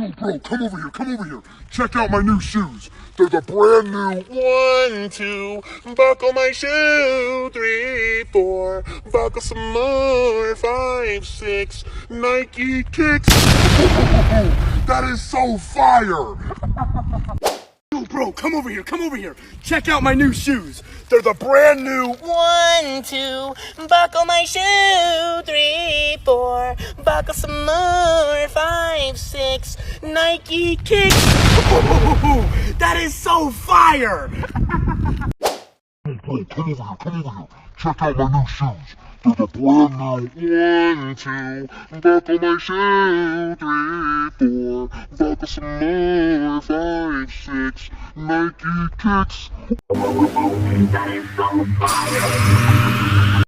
Yo, bro, come over here. Check out my new shoes. They're the brand new 1, 2, buckle my shoe, 3, 4, buckle some more, 5, 6, Nike kicks. That is so fire. Yo, bro, come over here. Check out my new shoes. They're the brand new 1, 2, buckle my shoe, 3, 4, buckle some more, 5, 6, Nike kicks. That is so fire! Come over here. Check out my new shoes. They're the brand new 1, 2, buckle my shoe, 3, 4, buckle some more, 5, 6, Nike kicks. That is so fire.